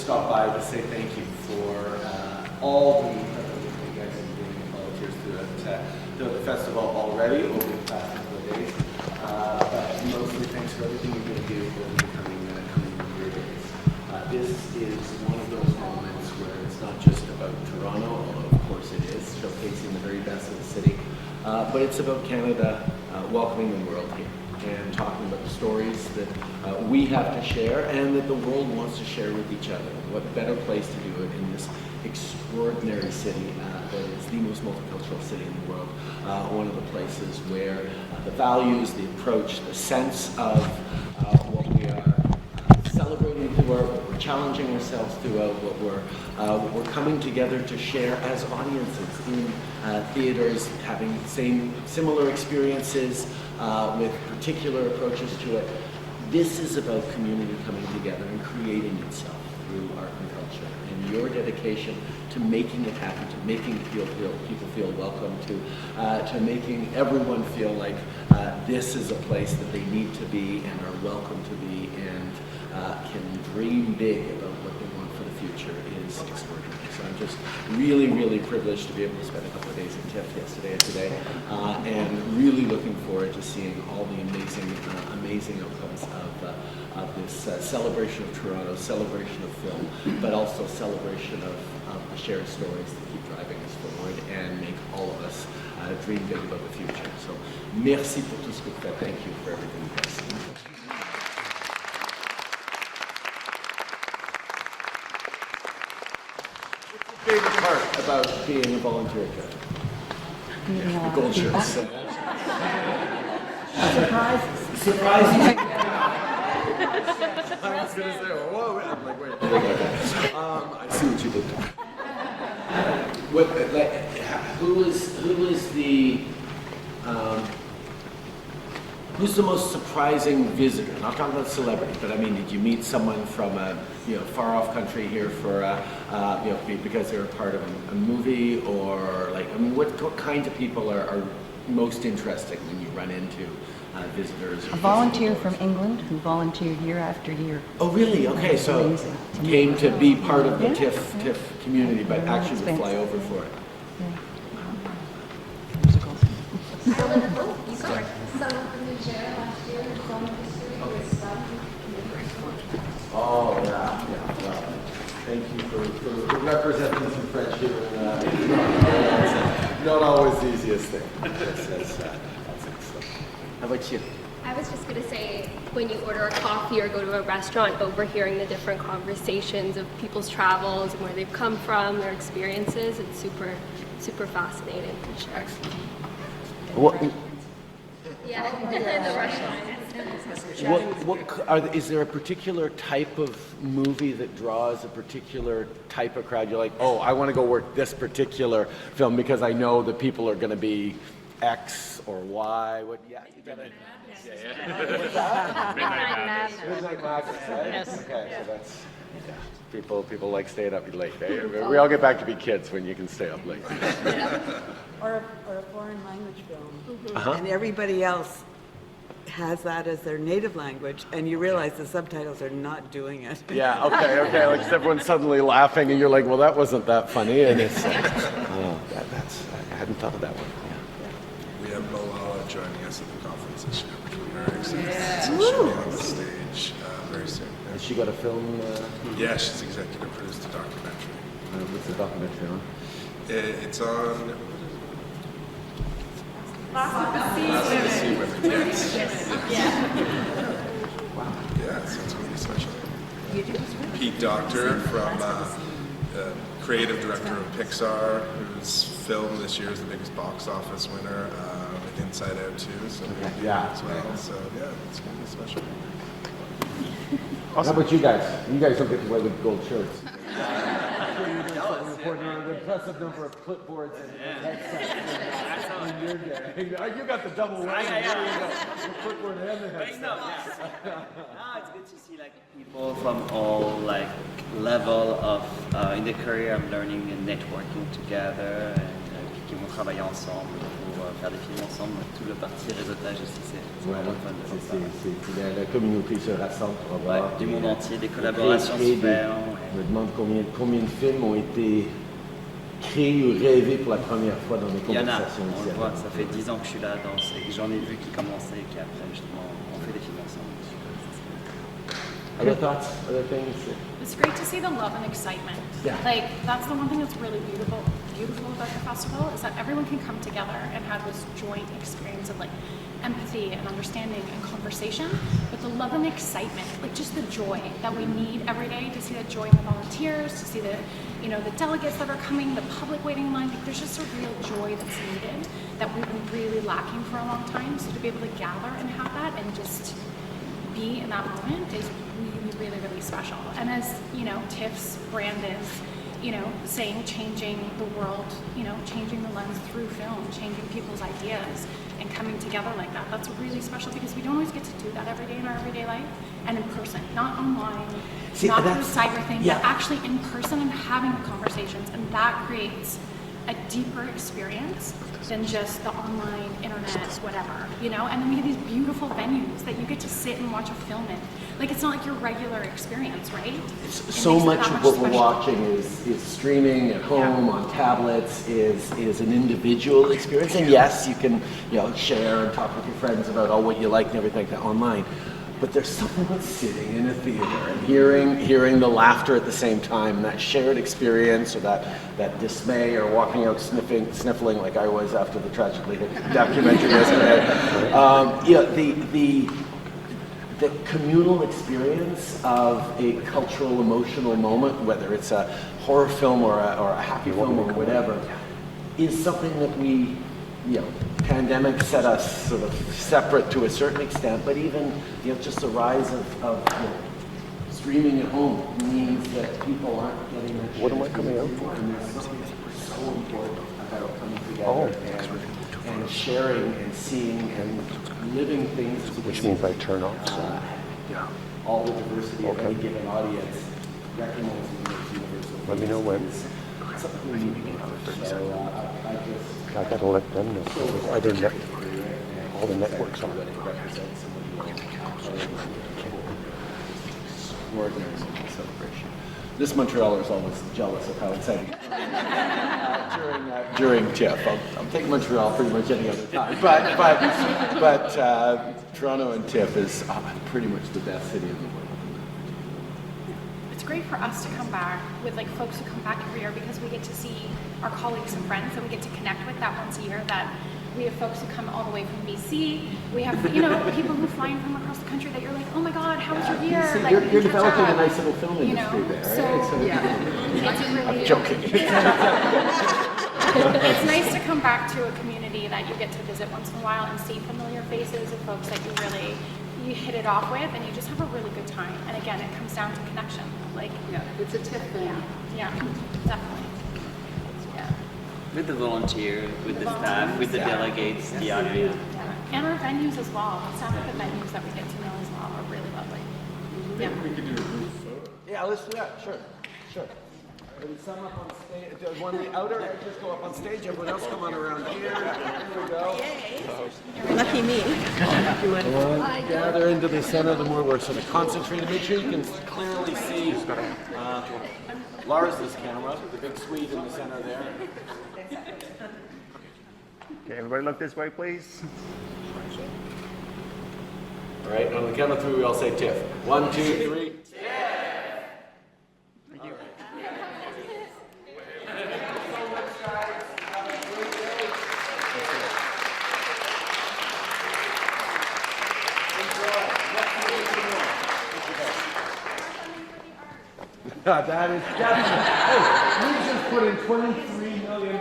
stop by to say thank you for all the you guys have been doing volunteers throughout the festival already over the past couple of days. But mostly thanks for everything you're going to do over the coming year days. This is one of those moments where it's not just about Toronto, although of course it is, showcasing the very best of the city, but it's about Canada welcoming the world here and talking about the stories that we have to share and that the world wants to share with each other. What better place to do it in this extraordinary city that is the most multicultural city in the world. One of the places where the values, the approach, the sense of what we are celebrating throughout, what we're challenging ourselves throughout, what we're coming together to share as audiences in theaters, having similar experiences with particular approaches to it. This is about community coming together and creating itself through art and culture. And your dedication to making it happen, to making people feel welcome, to making everyone feel like this is a place that they need to be and are welcome to be and can dream big about what they want for the future is extraordinary. So I'm just really, really privileged to be able to spend a couple of days in TIFF yesterday and today, and really looking forward to seeing all the amazing outcomes of this celebration of Toronto, celebration of film, but also celebration of the shared stories that keep driving us forward and make all of us dream big about the future. So, merci pour tout ce que vous faites. Thank you for everything you guys do. Favorite part about being a volunteer here? Gold shirts. Surprises. I was going to say, whoa, I'm like, wait. I see what you did there. Who's the most surprising visitor? Not talking about celebrity, but I mean, did you meet someone from a far off country here for because they're a part of a movie, or like, I mean, what kinds of people are most interesting when you run into visitors? A volunteer from England who volunteered year after year. Oh, really? Okay, so came to be part of the TIFF community, but actually would fly over for it. Oh, yeah. Well, thank you for representing some French here. Not always the easiest thing. That's excellent. How about you? I was just going to say, when you order a coffee or go to a restaurant, overhearing the different conversations of people's travels and where they've come from, their experiences, it's super, super fascinating for sure. Excellent. The restaurant. Is there a particular type of movie that draws a particular type of crowd? You're like, oh, I want to go work this particular film because I know the people are going to be X or Y. What? Yeah, you gotta. Midnight Madness, right? Yes. Okay, so that's people like staying up late. We all get back to be kids when you can stay up late. Or a foreign language film, and everybody else has that as their native language, and you realize the subtitles are not doing it. Yeah, okay, like everyone's suddenly laughing, and you're like, well, that wasn't that funny, and it's like, oh, that's, I hadn't thought of that one. Yeah. We have Malala joining us at the conference this year, which we're very excited. So she'll be on the stage very soon. Has she got a film? Yeah, she's executive produced a documentary. What's the documentary on? It's on... Last of the Sea Women. Yes. Wow. Yeah, so it's going to be special. Pete Docter from creative director of Pixar, whose film this year is the biggest box office winner with Inside Out 2, so as well. So yeah, it's going to be special. Awesome. How about you guys? You guys don't get to wear the gold shirts. Reporting on an impressive number of clipboards and headsets in your day. You got the double whammy. The clipboard and the headset. It's good to see people from all level of in the career. I'm learning and networking together and qui vont travailler ensemble pour faire des films ensemble. Tout le parti réseautage aussi, c'est vraiment fun de voir ça. La communauté se rassemble pour avoir Du monde entier, des collaborations super. Je me demande combien de films ont été créés ou rêvés pour la première fois dans les Il y en a, conversations on ici. le voit, ça fait 10 ans que je suis là, et j'en ai vu qui commençaient et qui après justement on fait des films ensemble. Other thoughts? Other things? It's great to see the love and excitement. Yeah. Like that's the one thing that's really beautiful about the festival is that everyone can come together and have this joint experience of like empathy and understanding and conversation, but the love and excitement, like just the joy that we need every day to see the joy in the volunteers, to see the, you know, the delegates that are coming, the public waiting in line. Like, there's just a real joy that's needed that we've been really lacking for a long time. So to be able to gather and have that and just be in that moment is really, really special. And as you know, TIFF's brand is, you know, saying changing the world, you know, changing the lens through film, changing people's ideas and coming together like that. That's really special because we don't always get to do that every day in our everyday life and in person, not online, not through cyber things, but actually in person and having the conversations. And that creates a deeper experience than just the online internet, whatever, you know? And then we have these beautiful venues that you get to sit and watch a film in. Like, it's not like your regular experience, right? So much of what we're watching is streaming at home, on tablets, is an individual experience. And yes, you can, you know, share and talk with your friends about what you like and everything like that online. But there's something about sitting in a theater and hearing the laughter at the same time, and that shared experience, or that dismay, or walking out sniffling like I was after the tragically hit documentary yesterday. You know, the communal experience of a cultural, emotional moment, whether it's a horror film or a happy film or whatever, is something that we, you know, pandemic set us sort of separate to a certain extent, but even, you know, just the rise of you know, streaming at home means that people aren't getting that. What am I coming out for? And there's something so important about coming together and sharing and seeing and living things. Which means I turn off. Yeah. All the diversity of any given audience, recognizing those universal. Let me know when. Something we need to get out of. So I gotta let them know. All the networks are. Extraordinary celebration. This Montrealer is always jealous of how exciting. During TIFF, I'll take Montreal pretty much any other time. But Toronto and TIFF is pretty much the best city in the world. It's great for us to come back with like folks who come back every year because we get to see our colleagues and friends that we get to connect with that once a year. That we have folks who come all the way from BC. We have, you know, people who fly in from across the country that you're like, oh my God, how was your year? See, like, you're developing a nice little film you industry know, there, right? so it's really, I'm joking. it's nice to come back to a community that you get to visit once in a while and see familiar faces of folks that you hit it off with, and you just have a really good time. And again, it comes down to connection. Like, It's a TIFF thing. yeah, definitely. Yeah. With the volunteers, with the staff, with the delegates, the audience. Yeah. And our venues as well. The staff at the venues that we get to know as well are really lovely. Yeah. We could do a group photo. Yeah, let's do that. Sure. And some up on stage. Does one of the outer edges go up on stage? Everyone else come on around here. Here we go. Lucky me. Everyone gather into the center. The more we're sort of concentrated. Make sure you can clearly see Lars's camera, the big Swede in the center there. Okay, everybody look this way, please. All right, on the count of three, we all say TIFF. 1, 2, 3. That is definitely. Hey, we just put in $23 million.